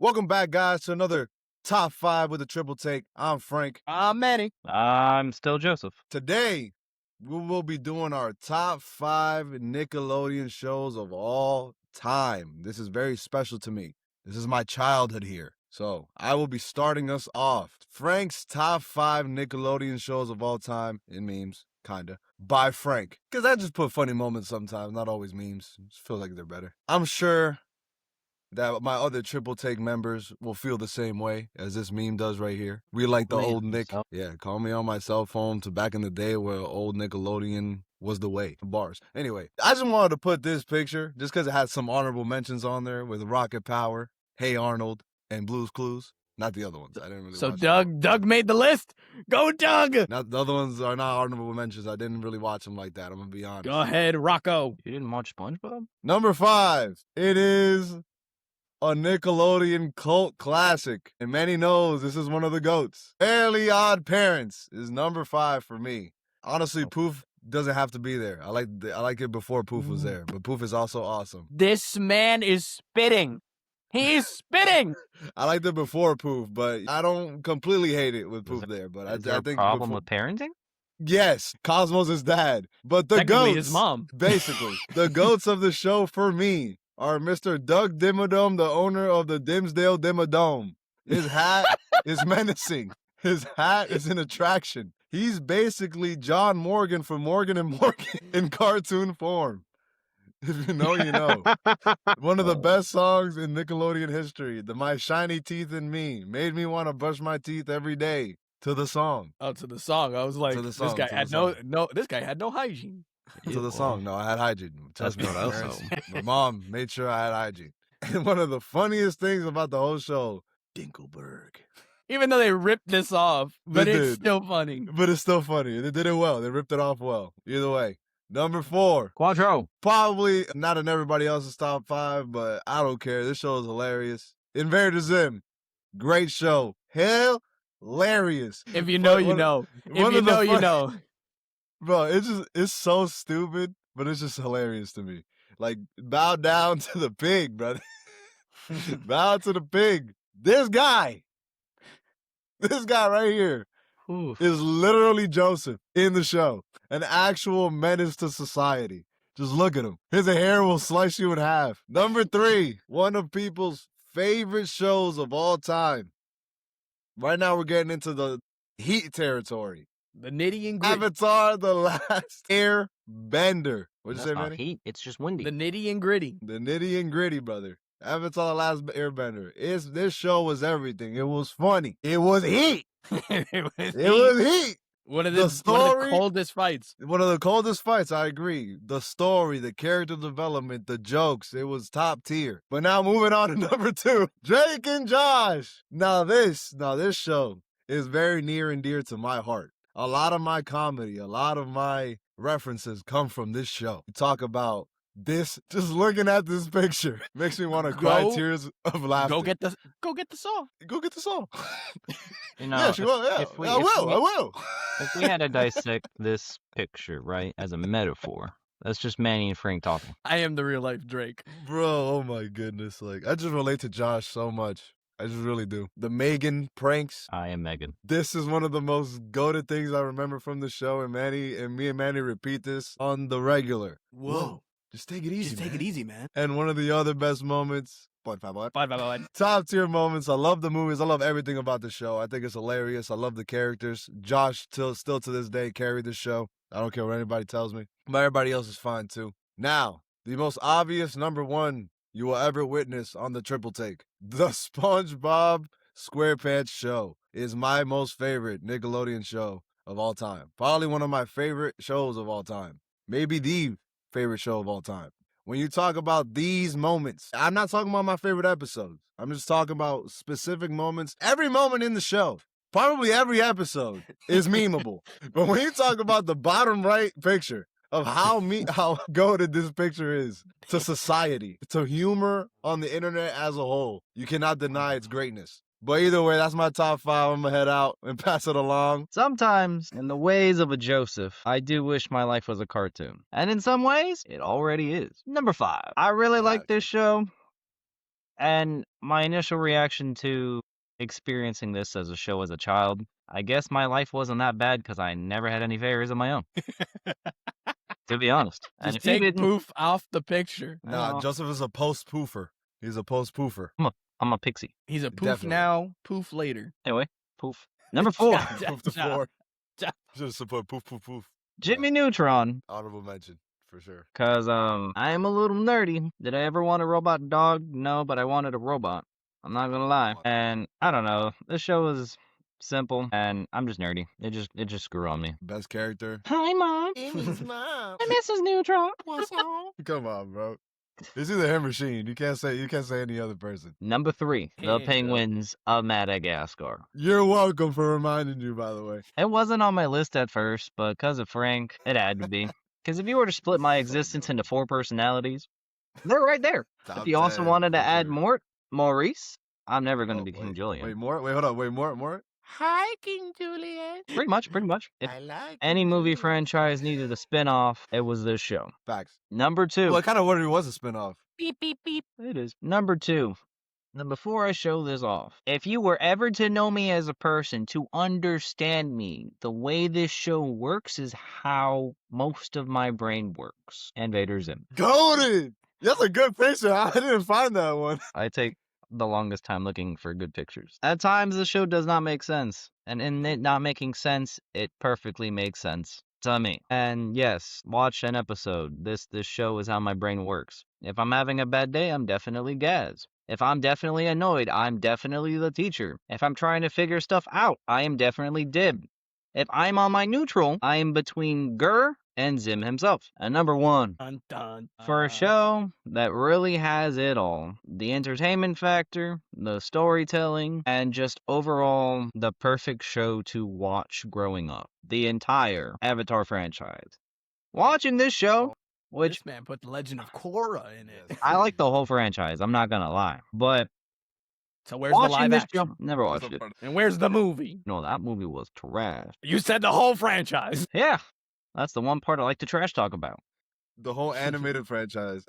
Welcome back, guys, to another Top 5 with a Triple Take. I'm Frank. I'm Manny. I'm still Joseph. Today, we will be doing our Top 5 Nickelodeon shows of all time. This is very special to me. This is my childhood here. So, I will be starting us off. Frank's Top 5 Nickelodeon shows of all time, in memes, kinda, by Frank. Because I just put funny moments sometimes, not always memes. Just feel like they're better. I'm sure that my other Triple Take members will feel the same way as this meme does right here. We like the old Nick. Yeah, call me on my cell phone to back in the day where old Nickelodeon was the way. Bars. Anyway, I just wanted to put this picture just because it had some honorable mentions on there with Rocket Power, Hey Arnold, and Blue's Clues. Not the other ones. I didn't really So watch Doug made the list. Go, Doug. Now, the other ones are not honorable mentions. I didn't really watch them like that. I'm going to be honest. Go ahead, Rocco. You didn't watch SpongeBob? Number 5. It is a Nickelodeon cult classic, and Manny knows this is one of the GOATs. Fairly Odd Parents is number 5 for me. Honestly, Poof doesn't have to be there. I like it before Poof was there, but Poof is also awesome. This man is spitting. He's spitting. I liked it before Poof, but I don't completely hate it with Poof there. But Is there I think a problem before, with parenting? yes, Cosmos' dad, but the Technically GOATs, his mom. basically, the GOATs of the show for me are Mr. Doug Dimmadome, the owner of the Dimsdale Dimmadome. His hat is menacing. His hat is an attraction. He's basically John Morgan from Morgan and Morgan in cartoon form. If you know, you know. One of the best songs in Nickelodeon history. The My Shiny Teeth and Me made me want to brush my teeth every day to the song. Oh, to the song. I was like, To the song, this guy to had the this guy had no hygiene. To the song. No, I had hygiene. Trust me. That's my what I parents- was My mom made sure I had hygiene. And one of the funniest things about the whole show, Dinkelberg. Even though they ripped this off, but They it's did. still funny. But it's still funny. They did it well. They ripped it off well. Either way. Number 4. Quadro. Probably not in everybody else's top 5, but I don't care. This show is hilarious. Invader Zim. Great show. Hilarious. If you know, you know. If one you of the know, you fun- know. Bro, it's so stupid, but it's just hilarious to me. Like, bow down to the pig, brother. Bow to the pig. This guy right here Oof. is literally Joseph in the show. An actual menace to society. Just look at him. His hair will slice you in half. Number 3, one of people's favorite shows of all time. Right now we're getting into the heat territory. The nitty and gritty. Avatar: The Last Airbender. What'd you That's say, not Manny? heat. It's just windy. The nitty and gritty. The nitty and gritty, brother. Avatar: The Last Airbender. This show was everything. It was funny. It was heat. It Was heat. one of the one of story- the coldest fights. One of the coldest fights, I agree. The story, the character development, the jokes, it was top tier. But now moving on to number 2, Drake and Josh. Now this show is very near and dear to my heart. A lot of my comedy, a lot of my references come from this show. We talk about this, just looking at this picture makes me want to cry Go- tears of laughter. Go get the saw. Go get the song. You know, Yeah, she will. Yeah, if we- I if will. we- I will. if we had to dissect this picture, right, as a metaphor, that's just Manny and Frank talking. I am the real life Drake. Bro, oh my goodness. Like, I just relate to Josh so much. I just really do. The Megan pranks. I am Megan. This is one of the most goated things I remember from the show, and me and Manny repeat this on the regular. Whoa. Just take it easy, Just take man. it easy, man. And one of the other best moments, Bye. top tier moments. I love the movies. I love everything about the show. I think it's hilarious. I love the characters. Josh still to this day carried the show. I don't care what anybody tells me. But everybody else is fine too. Now, the most obvious number 1 you will ever witness on the Triple Take. The SpongeBob SquarePants show is my most favorite Nickelodeon show of all time. Probably one of my favorite shows of all time. Maybe the favorite show of all time. When you talk about these moments, I'm not talking about my favorite episodes. I'm just talking about specific moments. Every moment in the show, probably every episode, is memeable. But when you talk about the bottom right picture of how goated this picture is to society, to humor on the internet as a whole, you cannot deny its greatness. But either way, that's my top 5. I'm going to head out and pass it along. Sometimes, in the ways of a Joseph, I do wish my life was a cartoon. And in some ways, it already is. Number 5. I really like this show. And my initial reaction to experiencing this as a show as a child, I guess my life wasn't that bad because I never had any fairies of my own. To be honest. And Just if you take didn't, poof off the picture. Nah, Oh. Joseph is a post-poofer. He's a post-poofer. I'm a pixie. He's a poof Definitely. now, poof later. Anyway, poof. Number 4, Ja- Poof to ja- 4. ja- Should have support poof, poof, poof. Jimmy Neutron. Honorable mention, for sure. Cause I am a little nerdy. Did I ever want a robot dog? No, but I wanted a robot. I'm not gonna lie. And I don't know. This show is simple, and I'm just nerdy. It just grew on me. Best character. Hi, Mom. Amy's mom. I'm Mrs. Neutron. What's up? Come on, bro. It's either him or Sheen. You can't say any other person. Number 3, the Yeah. Penguins of Madagascar. You're welcome for reminding you, by the way. It wasn't on my list at first, but because of Frank, it had to be. Because if you were to split my existence into 4 personalities, they're right there. Top If you also 10, wanted to for add sure. Maurice, I'm never going to Oh, be King wait, Julian. Wait, more? Wait, hold on. Wait, more? Hi, King Julian. Pretty much. If I like any King movie Julian. franchise needed a spin-off, it was this show. Facts. Number 2. Well, I kind of wondered it was a spinoff. Beep, beep, beep. It is. Number 2. Now, before I show this off, if you were ever to know me as a person, to understand me, the way this show works is how most of my brain works. Invader Zim. Golden! That's a good picture. I didn't find that one. I take the longest time looking for good pictures. At times, the show does not make sense. And in it not making sense, it perfectly makes sense to me. And yes, watch an episode. This show is how my brain works. If I'm having a bad day, I'm definitely Gaz. If I'm definitely annoyed, I'm definitely the teacher. If I'm trying to figure stuff out, I am definitely Dib. If I'm on my neutral, I am between Gur and Zim himself. And number 1. Dun, dun. For a show that really has it all, the entertainment factor, the storytelling, and just overall the perfect show to watch growing up. The entire Avatar franchise. Watching this show, which This man put the Legend of Korra in it. Yes. I like the whole franchise, I'm not gonna lie. But So where's the watching live this action? show, never watched it. And where's the movie? No, that movie was trash. You said the whole franchise. Yeah, that's the one part I like to trash talk about. The whole animated franchise.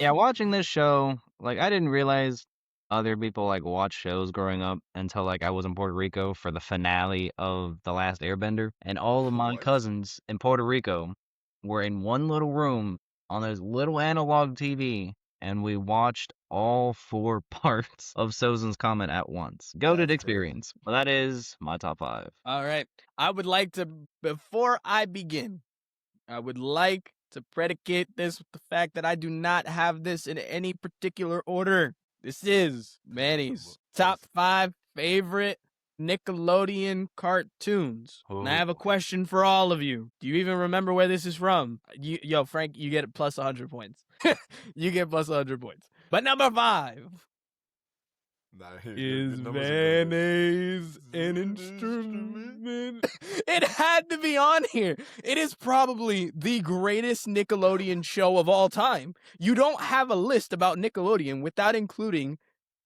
Yeah, watching this show, like, I didn't realize other people, like, watch shows growing up until, like, I was in Puerto Rico for the finale of The Last Airbender. And all of my What? cousins in Puerto Rico were in one little room on this little analog TV, and we watched all 4 parts of Sozin's Comet at once. Goated That's experience. Well, that is my top 5. All right. I would like to, before I begin, I would like to predicate this with the fact that I do not have this in any particular order. This is Manny's top 5 favorite Nickelodeon cartoons. And I have a question for all of you. Do you even remember where this is from? Yo, Frank, you get it plus 100 points. You get plus 100 points. But number 5 Nah, is the numbers are good. mayonnaise an instrument? It had to be on here. It is probably the greatest Nickelodeon show of all time. You don't have a list about Nickelodeon without including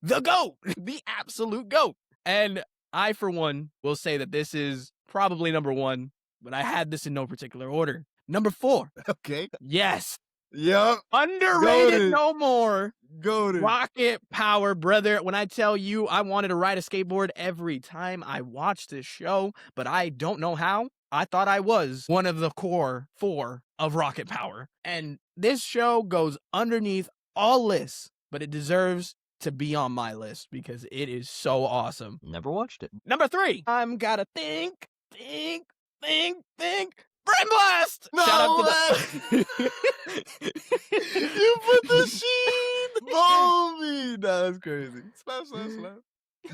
the GOAT, the absolute GOAT. And I, for one, will say that this is probably number 1, but I had this in no particular order. Number 4. Okay. Yes. Yup. Underrated Goated. no more. Goated. Rocket power, brother. When I tell you I wanted to ride a skateboard every time I watched this show, but I don't know how. I thought I was one of the core 4 of Rocket Power. And this show goes underneath all lists, but it deserves to be on my list because it is so awesome. Never watched it. Number 3. I'm gotta think. Brain Blast! No Shout out to the... You put the sheen on me. Nah, that's crazy. Slap.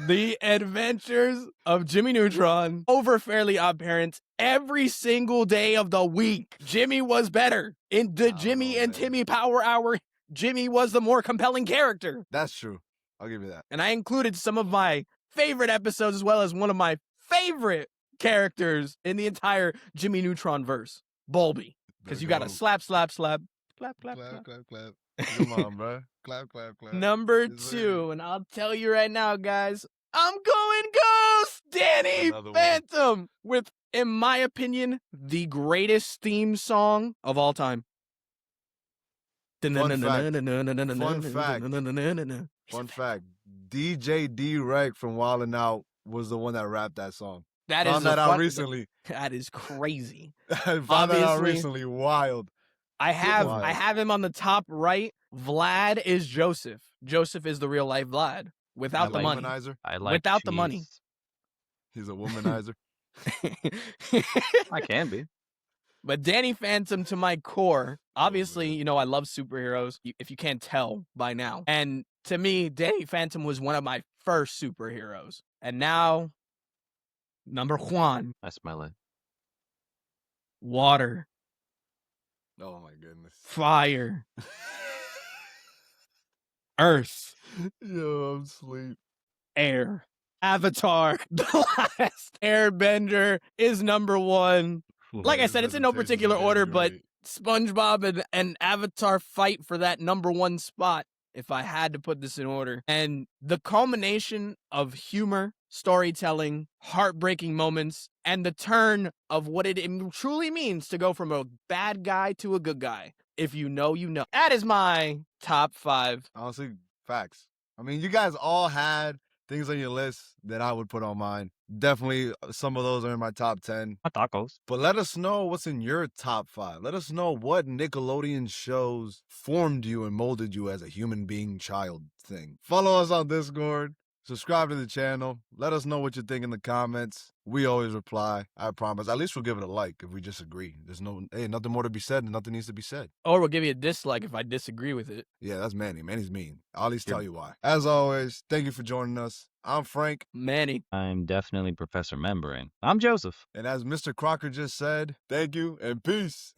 The Adventures of Jimmy Neutron over Fairly Odd Parents every single day of the week. Jimmy was better. In the Jimmy and man. Timmy Power Hour, Jimmy was the more compelling character. That's true. I'll give you that. And I included some of my favorite episodes as well as one of my favorite characters in the entire Jimmy Neutron verse, Bulby. Because you got to slap, clap. clap. Come on, bro. Clap. Number Yes, sir. 2, and I'll tell you right now, guys, I'm going Ghost! Danny Another one. Phantom with, in my opinion, the greatest theme song of all time. Fun fact. Fun fact, DJ D-Rec from Wildin' Out was the one that rapped that song. That is Found a that out fun- recently. That is crazy. I found that out Obviously- recently. Wild. I have Wild. him on the top right. Vlad is Joseph. Joseph is the real life Vlad without the money. Womanizer. I like Without the money. cheese. He's a womanizer. I can be. But Danny Phantom to my core, obviously, man. you know, I love superheroes, if you can't tell by now. And to me, Danny Phantom was one of my first superheroes. And now, number one, I smell it. water, Oh my goodness. fire, earth, Yo, I'm asleep. air. Avatar, the last airbender is number one. Like I said, it's in no particular order, but SpongeBob and Avatar fight for that number one spot if I had to put this in order. And the culmination of humor, storytelling, heartbreaking moments, and the turn of what it truly means to go from a bad guy to a good guy. If you know, you know. That is my top 5. Honestly, facts. I mean, you guys all had things on your list that I would put on mine. Definitely some of those are in my top 10. Tacos. But let us know what's in your top 5. Let us know what Nickelodeon shows formed you and molded you as a human being child thing. Follow us on Discord. Subscribe to the channel. Let us know what you think in the comments. We always reply. I promise. At least we'll give it a like if we disagree. There's nothing more to be said and nothing needs to be said. Or we'll give you a dislike if I disagree with it. Yeah, that's Manny. Manny's mean. I'll at least tell you why. As always, thank you for joining us. I'm Frank. Manny. I'm definitely Professor Membrane. I'm Joseph. And as Mr. Crocker just said, thank you and peace.